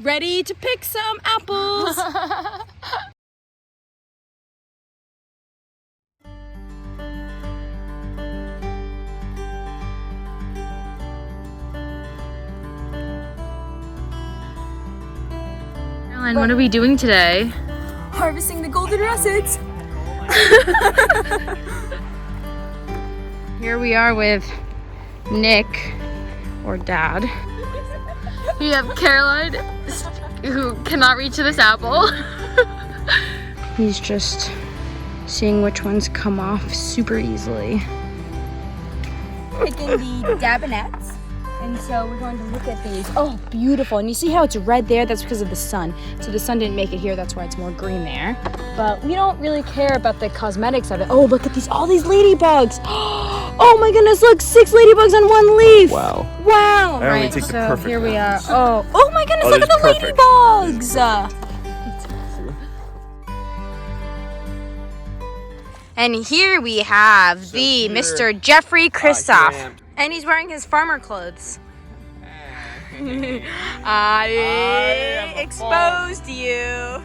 Ready to pick some apples. Caroline, what are we doing today? Harvesting the Golden Russets. Here we are with Nick, or Dad. We have Caroline, who cannot reach this apple. He's just seeing which ones come off super easily. Picking the Dabinetts. And so we're going to look at these. Oh, beautiful. And you see how it's red there? That's because of the sun. So the sun didn't make it here. That's why it's more green there. But we don't really care about the cosmetics of it. Oh, look at these, all these ladybugs. Oh my goodness, look, 6 ladybugs on 1 leaf. Wow. Wow. I only take the perfect here we are. ones. Oh my goodness, look at the perfect. ladybugs. And here we have the Mr. Jeffrey Kristof. And he's wearing his farmer clothes. I exposed you.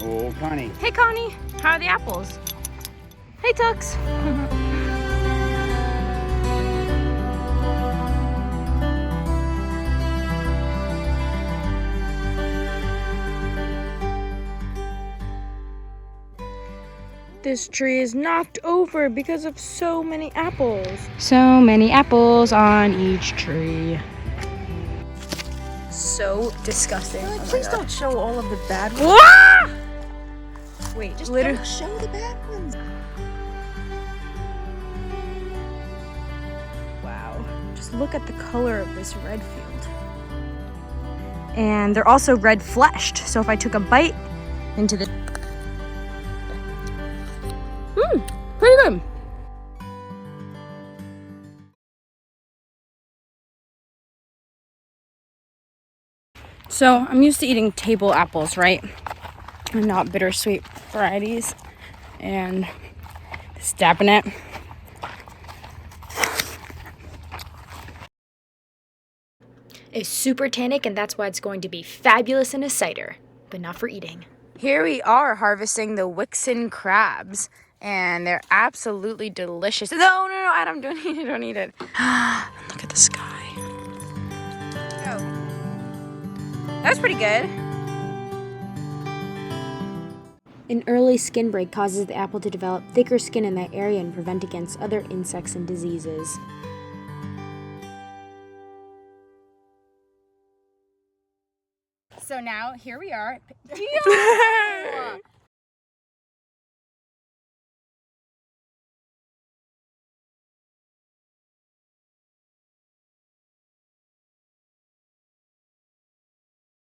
Oh, Connie. Hey, Connie. How are the apples? Hey, Tux. This tree is knocked over because of so many apples. So many apples on each tree. So disgusting. Oh Please don't show all of the bad ones. Ah! Wait, Just literally. don't show the bad ones. Wow. Just look at the color of this Redfield. And they're also red fleshed. So if I took a bite into the... pretty good. So I'm used to eating table apples, right? And not bittersweet varieties. And this Dabinett. Is super tannic, and that's why it's going to be fabulous in a cider, but not for eating. Here we are harvesting the Wickson Crabs, and they're absolutely delicious. No, Adam, don't eat it, don't eat it. Look at the sky. Oh. That's pretty good. An early skin break causes the apple to develop thicker skin in that area and prevent against other insects and diseases. So now, here we are.